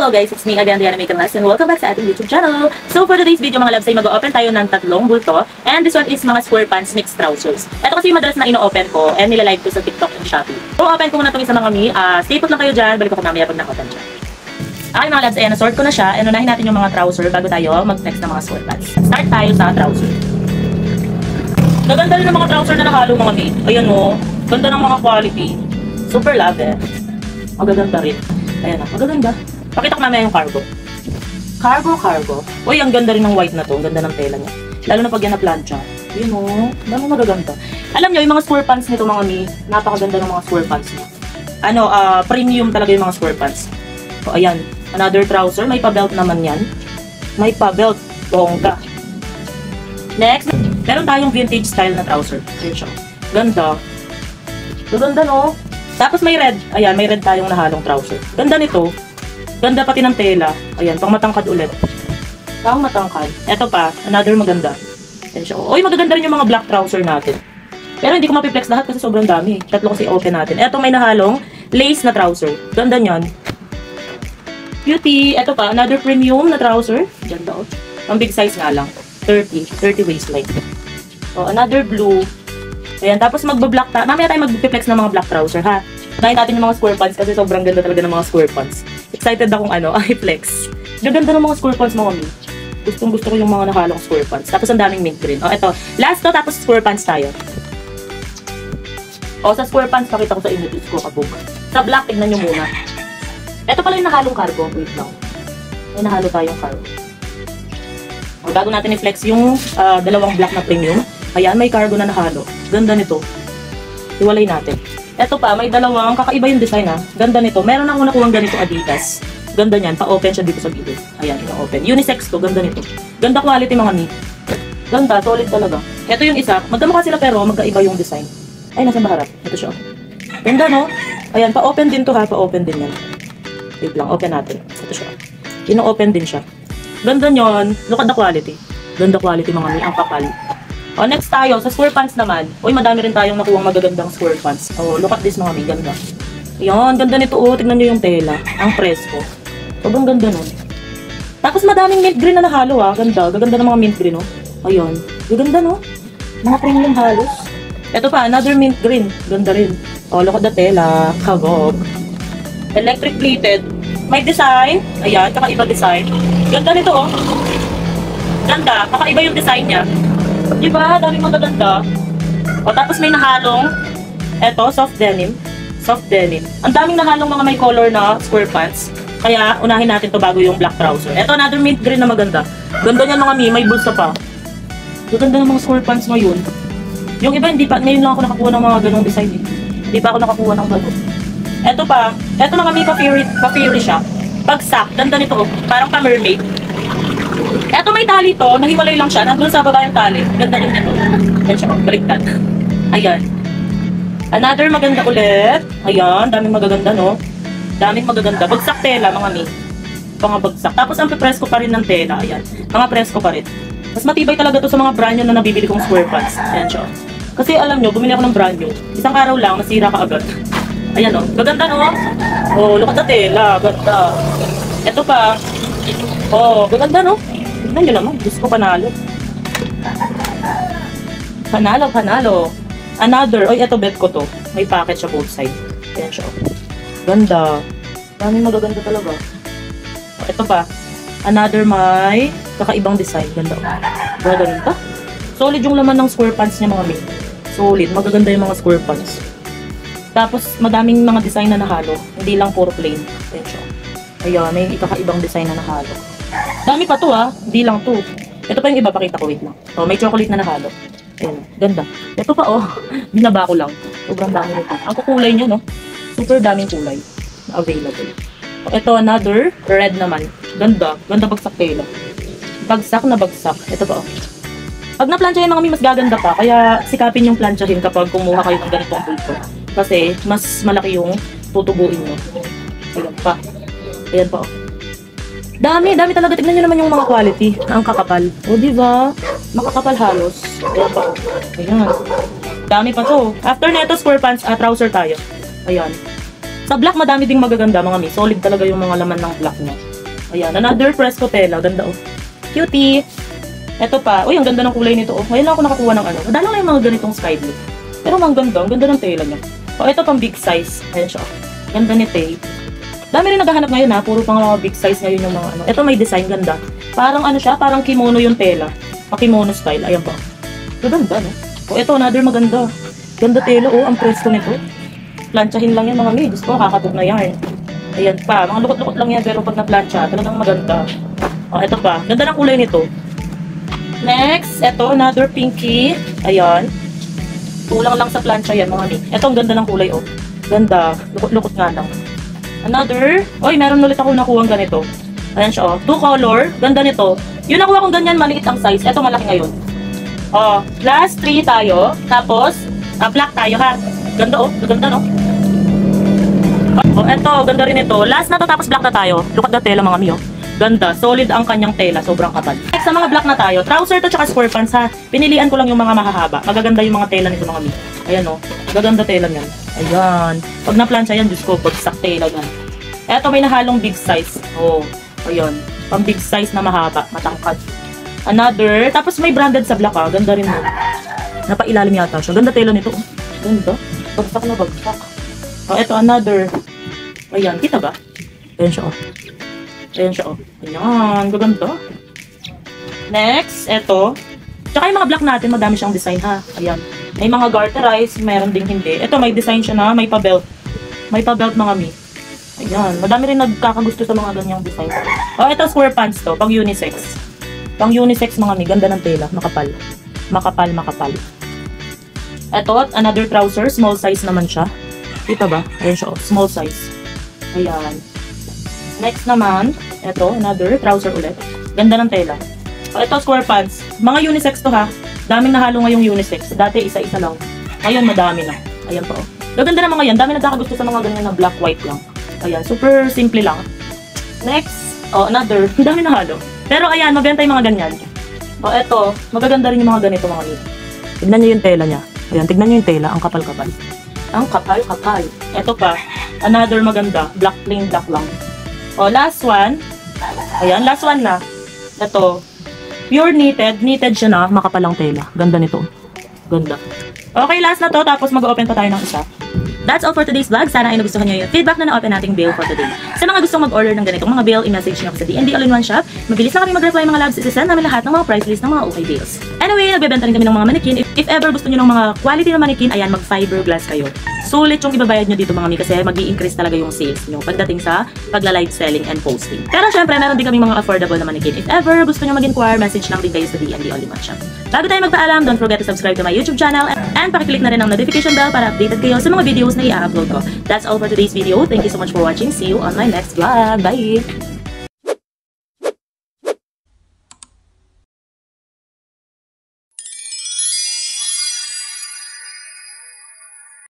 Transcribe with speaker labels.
Speaker 1: Hello guys, it's me again, Diana Makeup and welcome back sa ating YouTube channel. So for today's video mga loves ay mag-open tayo ng tatlong bulto. And this one is mga square pants mixed trousers. Ito kasi yung madalas na ino-open ko and nilalive ko sa TikTok and Shopee. So open ko muna itong isa mga mi. Stay put lang kayo dyan, balik ko mamaya pag na-open dyan. Okay mga loves, ayan, na-sort ko na siya. And unahin natin yung mga trouser bago tayo mag-text ng mga square pants. Start tayo sa trouser. Gaganda rin ng mga trouser na nakalo mga mi. Ayan o, ganda ng mga quality. Super love eh. Magaganda rin. Ayan o, magaganda. Pakita ko mamaya yung cargo. Cargo. Uy, ang ganda rin ng white na to. Ang ganda ng tela niya. Lalo na pag yan na-plancha. Yun o. Dami magaganda. Alam nyo, yung mga square pants nito mga mi, napakaganda ng mga square pants niya. Premium talaga yung mga square pants. So, ayan. Another trouser. May pa-belt naman yan. May pa-belt. Bongga. Next, meron tayong vintage style na trouser. Ayan siya. Ganda. Ganda no? Tapos may red. Ayan, may red tayong nahalong trouser. Ganda nito. Ganda pati ng tela. Ayan, pang matangkad ulit. Pang matangkad. Eto pa, another maganda. Ayan siya. Uy, magaganda rin yung mga black trouser natin. Pero hindi ko mapiplex lahat kasi sobrang dami. Tatlo kasi open natin. Eto may nahalong lace na trouser. Ganda nyan. Beauty. Eto pa, another premium na trouser. Ganda o. Ang big size nga lang. 30 waistline. O, another blue. Ayan, tapos magba-black ta. Mamaya tayo mag-flex ng mga black trouser, ha? Unahin natin yung mga square pants kasi sobrang ganda talaga ng mga square pants. Excited akong i-flex. Gaganda ng mga square pants mga mi. Gusto ko yung mga nahalong square pants. Tapos ang daming mint green. O, eto. Last to, tapos square pants tayo. O, sa square pants, pakita ko sa inyo. Diyos ko, kabog. Sa black, tignan nyo muna. Eto pala yung nahalong cargo. Wait lang. May nahalo tayong cargo. O, bago natin i-flex yung dalawang black na premium. Ayan, may cargo na nahalo. Ganda nito. Iwalay natin. Eto pa, may dalawang, kakaiba yung design ha. Ganda nito. Meron akong nakuhang ganito Adidas. Ganda niyan, pa-open siya dito sa gilid. Ayan, pa-open. Unisex to, ganda nito. Ganda quality mga mi. Ganda, solid talaga. Eto yung isa, magkamukha sila pero magkaiba yung design. Ay, nasa baharap. Ito siya. Ganda no? Ayan, pa-open din to ha, pa-open din yan. Wait lang, open natin. Ito siya. Ino-open din siya. Ganda nyon. Look at the quality. Ganda quality mga mi, ang kapal. O, next tayo, sa square pants naman. Uy, madami rin tayong nakuhang magagandang square pants. O, look at this mga mi, ganda. Ayan, ganda nito. O, tignan nyo yung tela. Ang presko. Sobrang ganda nun. Tapos madaming mint green na nahalo ha. Ganda. Gaganda ng mga mint green, no? Ayan. Gaganda, no? Mga premium halos. Ito pa, another mint green. Ganda rin. O, look at the tela. Kabog. Electric plated. May design. Ayan, kakaiba design. Ganda nito, oh. Ganda. Kakaiba yung design niya. Diba? Daming magaganda. O, tapos may nahalong eto, soft denim. Soft denim. Ang daming nahalong mga may color na square pants. Kaya, unahin natin to bago yung black trouser. Eto, another mint green na maganda. Ganda niyan mga mi, may bulsa pa. Ganda ng mga square pants ngayon. Yung iba, hindi pa. Ngayon lang ako nakakuha ng mga ganong design eh. Hindi pa ako nakakuha ng bago. Eto pa. Eto mga mi, pa-fairy siya. Bagsak. Ganda nito. Parang pa-mermaid. Eto may tali to, nahiwalay lang siya, nandun sa baba yung tali. Ganda rin nito. Ayan siya, baliktad. Ayan. Another maganda ulit. Ayan, daming magaganda no. Daming magaganda. Bagsak tela mga mi. Mga bagsak. Tapos ang presko pa rin ng tela. Ayan. Mga presko pa rin. Mas matibay talaga to sa mga brand new na nabibili kong square pants. Ayan siya. Kasi alam nyo, bumili ako ng brand new. Isang araw lang, masira ka agad. Ayan no. Gaganda no. Oh, look at the tela. Ganda. Ito pa. Oh, gaganda no. Tignan nyo naman, Diyos ko, panalo. Panalo. Another, oy, eto bet ko to. May packet siya both side. Ayan siya. Ganda. Daming magaganda talaga. O, eto pa. Another may kakaibang design. Ganda. Ganda. Solid yung laman ng square pants niya mga mi. Solid. Magaganda yung mga square pants. Tapos, madaming mga design na nahalo. Hindi lang puro plain. Ayan siya. Ayan, may kakaibang design na nahalo. Dami pa to ha, hindi lang to. Ito pa yung iba, pakita ko, wait lang. Oh, may chocolate na nahalo. Ayan, ganda. Ito pa oh, binaba ko lang. Sobrang dami nito. Ang kukulay niya no, super daming kulay na available. So, ito another, red naman. Ganda, ganda bagsak tela. Bagsak na bagsak. Ito pa oh. Pag na-plancha yung mga mi, mas gaganda pa. Kaya sikapin yung planchahin kapag kumuha kayo ng ganitong bulto. Kasi mas malaki yung tutubuin nyo. Ayan pa. Ayan pa oh. Dami talaga. Tignan nyo naman yung mga quality. Ang kakapal. O, diba? Makakapal halos. Ayan pa. Ayan. Dami pa to. After neto, square pants, trouser tayo. Ayan. Sa black, madami ding magaganda mga mi. Solid talaga yung mga laman ng black niya. Ayan, another fresco tela. Ganda, oh. Cutie. Ito pa. Uy, ang ganda ng kulay nito, oh. Ngayon lang ako nakakuha ng ano. Nadala na yung mga ganitong sky blue. Pero ang ganda ng tela niya. Oh, ito pang big size. Ayan siya, oh. Ganda ni Tay. Dami rin naghahanap ngayon, ha. Puro pang mga big size ngayon yung mga ano. Ito may design, ganda. Parang ano siya, parang kimono yung tela. Kimono style. Ayan pa. Ganda, no? Oh, ito, another maganda. Ganda tela, oh. Ang presko nito. Planchahin lang yan, mga mi. Diyos ko, kakatog na yarn. Ayan pa. Mga lukot-lukot lang yan, pero pag na-plancha, talagang maganda. Oh, ito pa. Ganda ng kulay nito. Next, ito, another pinky. Ayan. Kulang lang sa plancha yan, mga mi. Ito, ang ganda ng kulay, oh. Ganda. Lukot-lukot nga lang. Another. Oy, meron ulit ako nakuha ng ganito. Ayan siya, oh. 2 color. Ganda nito. Yung nakuha kong ganyan, maliit ang size. Ito, malaki ngayon. Oh, last 3 tayo. Tapos, black tayo, ha. Ganda, oh. Ganda, no? Oh, eto, ganda rin ito. Last na to, tapos black na tayo. Look at the tela, mga mi, oh. Ganda. Solid ang kanyang tela. Sobrang kapal. Next, sa mga black na tayo. Trouser to, tsaka square pants, ha. Pinilian ko lang yung mga mahahaba. Magaganda yung mga tela nito, mga mi. Ayan, oh. Magaganda tela niyan. Ayan. Pag na-plancha yan, Diyos ko, bagsak tela yan. Eto, may nahalong big size. Oh, ayan. Pang big size na mahaba. Matangkad. Another. Tapos may branded sa black, ha. Ganda rin mo. Napailalim yata siya. Ganda tela nito, oh. Ganda. Bagsak na bagsak. Oh, eto, another. Ayan, kita ba? Ayan siya, oh. Ayan siya, oh. Ayan, gaganda. Next, eto. Tsaka yung mga black natin, madami siyang design, ha. Ayan. May mga garterized, meron ding hindi. Ito, may design siya na, may pa-belt. May pa-belt, mga mi. Ayan, madami rin nagkakagusto sa mga ganyang design. Oh, ito, square pants to, pang unisex. Pang unisex, mga mi. Ganda ng tela, makapal. Makapal, makapal. Ito, another trouser, small size naman siya. Kita ba? Ayan siya, oh. Small size. Ayan. Next naman, ito, another trouser ulit. Ganda ng tela. Oh, ito, square pants. Mga unisex to, ha. Daming nahalo ngayong unisex. Dati, isa-isa lang. Ngayon, madami na. Ayan pa, oh. Gaganda na mga yan. Dami nagkakagusto sa mga ganyan na black-white lang. Ayan, super simple lang. Next, oh, another. Dami nahalo. Pero, ayan, mabenta yung mga ganyan. Oh, ito, magaganda rin yung mga ganito, mga nito. Tignan nyo yung tela niya. Ayan, tignan nyo yung tela. Ang kapal-kapal. Ang kapal-kapal. Ito pa, another maganda. Black, plain black lang. Oh, last one. Ayan, last one na. Ito, pure knitted. Knitted siya na, makapalang tela. Ganda nito. Ganda. Okay, last na to. Tapos mag-open pa tayo ng isa. That's all for today's vlog. Sana ay nagustuhan nyo yung feedback na na-open nating bail for today. Sa mga gustong mag-order ng ganitong mga bail, i-message nyo ako sa DND All-in-One Shop. Mabilis na kami mag-reply mga labs. Isisend namin lahat ng mga price list ng mga okay bails. Anyway, nagbebenta rin kami ng mga mannequin. If ever gusto nyo ng mga quality na mannequin, ayan, mag-fiberglass kayo. Sulit yung ibabayad nyo dito, mga mi, kasi mag-i-increase talaga yung sales nyo pagdating sa pagla-live selling and posting. Pero syempre, meron din kami mga affordable na mannequin. If ever gusto nyo mag-inquire, message lang din kayo sa DND All-in-One Shop. Bago tayo magpaalam, don't forget to subscribe to my YouTube channel and pakiclick na rin ang notification bell para updated kayo sa mga videos na i-upload ko. That's all for today's video. Thank you so much for watching. See you on my next vlog. Bye!